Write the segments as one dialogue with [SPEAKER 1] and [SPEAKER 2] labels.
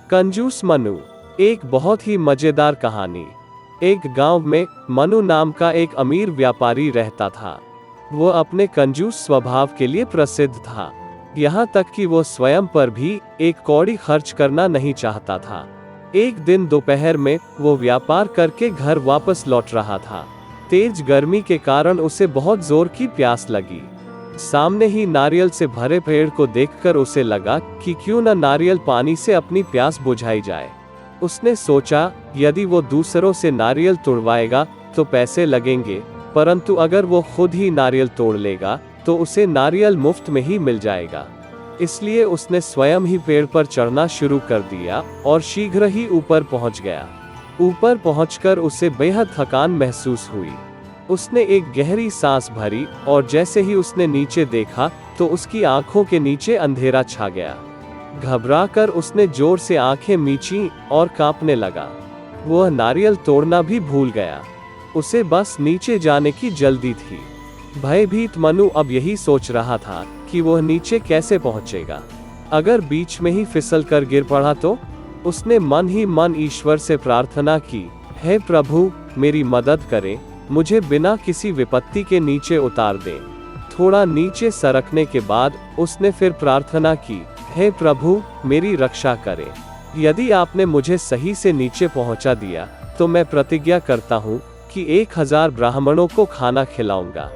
[SPEAKER 1] कंजूस मनु। एक बहुत ही मजेदार कहानी। एक गांव में मनु नाम का एक अमीर व्यापारी रहता था। वो अपने कंजूस स्वभाव के लिए प्रसिद्ध था, यहाँ तक कि वो स्वयं पर भी एक कौड़ी खर्च करना नहीं चाहता था। एक दिन दोपहर में वो व्यापार करके घर वापस लौट रहा था। तेज गर्मी के कारण उसे बहुत जोर की प्यास लगी। सामने ही नारियल से भरे पेड़ को देखकर उसे लगा कि क्यों न नारियल पानी से अपनी प्यास बुझाई जाए। उसने सोचा, यदि वो दूसरों से नारियल तोड़वाएगा तो पैसे लगेंगे, परंतु अगर वो खुद ही नारियल तोड़ लेगा तो उसे नारियल मुफ्त में ही मिल जाएगा। इसलिए उसने स्वयं ही पेड़ पर चढ़ना शुरू कर दिया और शीघ्र ही ऊपर पहुंच गया। ऊपर पहुंचकर उसे बेहद थकान महसूस हुई। उसने एक गहरी सांस भरी और जैसे ही उसने नीचे देखा तो उसकी आंखों के नीचे अंधेरा छा गया। घबराकर उसने जोर से आंखें मींची और कांपने लगा। वह नारियल तोड़ना भी भूल गया। उसे बस नीचे जाने की जल्दी थी। भयभीत मनु अब यही सोच रहा था कि वह नीचे कैसे पहुंचेगा। अगर बीच में ही फिसल कर गिर पड़ा तो? उसने मन ही मन ईश्वर से प्रार्थना की, हे प्रभु, मेरी मदद करें, मुझे बिना किसी विपत्ति के नीचे उतार दें। थोड़ा नीचे सरकने के बाद उसने फिर प्रार्थना की, हे प्रभु, मेरी रक्षा करें। यदि आपने मुझे सही से नीचे पहुंचा दिया तो मैं प्रतिज्ञा करता हूं कि 1000 ब्राह्मणों को खाना खिलाऊंगा।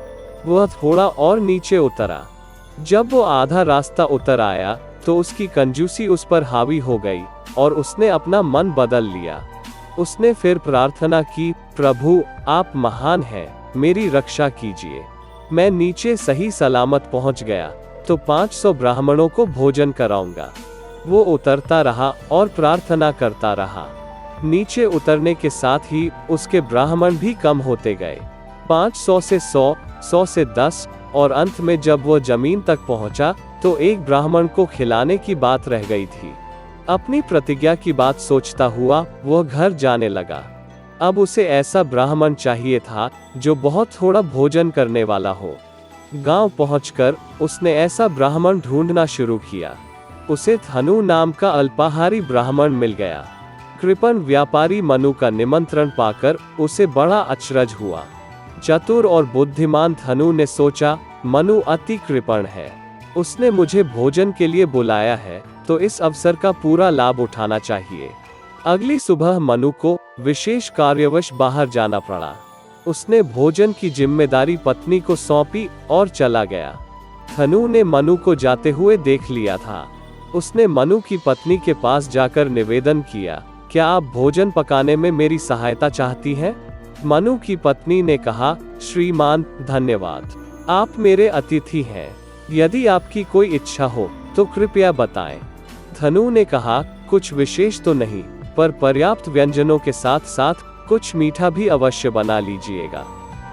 [SPEAKER 1] वह थोड़ा और नीचे उतरा। जब वो आधा रास्ता उतर आया तो उसकी कंजूसी उस पर हावी हो गई और उसने अपना मन बदल लिया। उसने फिर प्रार्थना की, प्रभु, आप महान हैं, मेरी रक्षा कीजिए। मैं नीचे सही सलामत पहुंच गया तो 500 ब्राह्मणों को भोजन कराऊंगा। वो उतरता रहा और प्रार्थना करता रहा। नीचे उतरने के साथ ही उसके ब्राह्मण भी कम होते गए। 500 से 100, 100 से 10 और अंत में जब वो जमीन तक पहुंचा तो एक ब्राह्मण को खिलाने की बात रह गई थी। अपनी प्रतिज्ञा की बात सोचता हुआ वह घर जाने लगा। अब उसे ऐसा ब्राह्मण चाहिए था जो बहुत थोड़ा भोजन करने वाला हो। गांव पहुंचकर उसने ऐसा ब्राह्मण ढूंढना शुरू किया। उसे धनु नाम का अल्पाहारी ब्राह्मण मिल गया। कृपण व्यापारी मनु का निमंत्रण पाकर उसे बड़ा अचरज हुआ। चतुर और बुद्धिमान धनु ने सोचा, मनु अति कृपण है, उसने मुझे भोजन के लिए बुलाया है तो इस अवसर का पूरा लाभ उठाना चाहिए। अगली सुबह मनु को विशेष कार्यवश बाहर जाना पड़ा। उसने भोजन की जिम्मेदारी पत्नी को सौंपी और चला गया। धनु ने मनु को जाते हुए देख लिया था। उसने मनु की पत्नी के पास जाकर निवेदन किया, क्या आप भोजन पकाने में मेरी सहायता चाहती हैं? मनु की पत्नी ने कहा, श्रीमान, धन्यवाद, आप मेरे अतिथि हैं। यदि आपकी कोई इच्छा हो तो कृपया बताएं। धनु ने कहा, कुछ विशेष तो नहीं, पर पर्याप्त व्यंजनों के साथ साथ कुछ मीठा भी अवश्य बना लीजिएगा।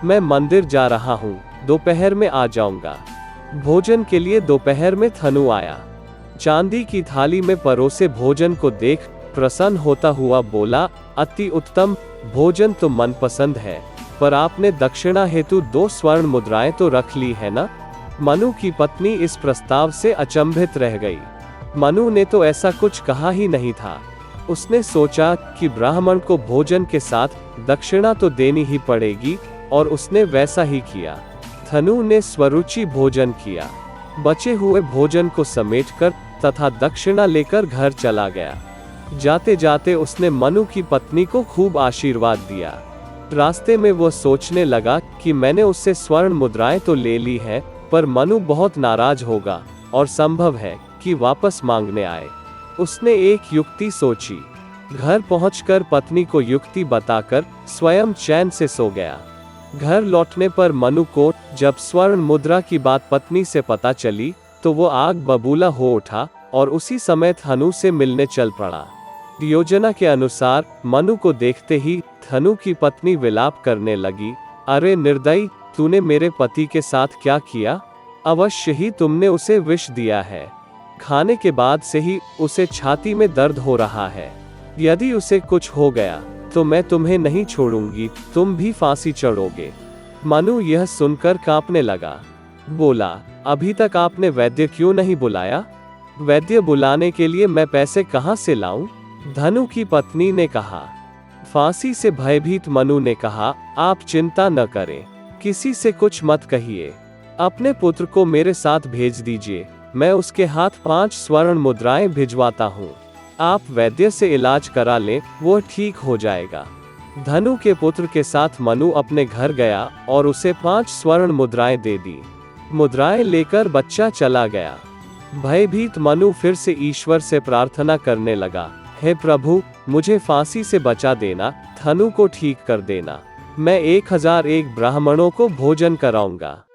[SPEAKER 1] मैं मंदिर जा रहा हूँ, दोपहर में आ जाऊंगा। भोजन के लिए दोपहर में धनु आया। चांदी की थाली में परोसे भोजन को देख प्रसन्न होता हुआ बोला, अति उत्तम, भोजन तो मनपसंद है, पर आपने दक्षिणा हेतु 2 स्वर्ण मुद्राएं तो रख ली है ना? मनु की पत्नी इस प्रस्ताव से अचंभित रह गई। मनु ने तो ऐसा कुछ कहा ही नहीं था। उसने सोचा कि ब्राह्मण को भोजन के साथ दक्षिणा तो देनी ही पड़ेगी और उसने वैसा ही किया। धनु ने स्वरुचि भोजन किया। बचे हुए भोजन को समेटकर तथा दक्षिणा लेकर घर चला गया। जाते जाते उसने मनु की पत्नी को खूब आशीर्वाद दिया। रास्ते में वो सोचने लगा कि मैंने उससे स्वर्ण मुद्राएं तो ले ली हैं, पर मनु बहुत नाराज होगा और संभव है कि वापस मांगने आए। उसने एक युक्ति सोची। घर पहुंचकर पत्नी को युक्ति बताकर स्वयं चैन से सो गया। घर लौटने पर मनु को जब स्वर्ण मुद्रा की बात पत्नी से पता चली तो वो आग बबूला हो उठा और उसी समय धनु से मिलने चल पड़ा। योजना के अनुसार मनु को देखते ही धनु की पत्नी विलाप करने लगी, अरे निर्दयी, तूने मेरे पति के साथ क्या किया? अवश्य ही तुमने उसे विष दिया है। खाने के बाद से ही उसे छाती में दर्द हो रहा है। यदि उसे कुछ हो गया तो मैं तुम्हें नहीं छोड़ूंगी, तुम भी फांसी चढ़ोगे। मनु यह सुनकर कांपने लगा। बोला, अभी तक आपने वैद्य क्यों नहीं बुलाया? वैद्य बुलाने के लिए मैं पैसे कहाँ से लाऊं? धनु की पत्नी ने कहा। फांसी से भयभीत मनु ने कहा, आप चिंता न करें, किसी से कुछ मत कहिए। अपने पुत्र को मेरे साथ भेज दीजिए, मैं उसके हाथ 5 स्वर्ण मुद्राएं भिजवाता हूँ। आप वैद्य से इलाज करा लें, वो ठीक हो जाएगा। धनु के पुत्र के साथ मनु अपने घर गया और उसे 5 स्वर्ण मुद्राएं दे दी। मुद्राएं लेकर बच्चा चला गया। भयभीत मनु फिर से ईश्वर से प्रार्थना करने लगा, हे प्रभु, मुझे फांसी से बचा देना, धनु को ठीक कर देना। मैं 1001 ब्राह्मणों को भोजन कराऊंगा।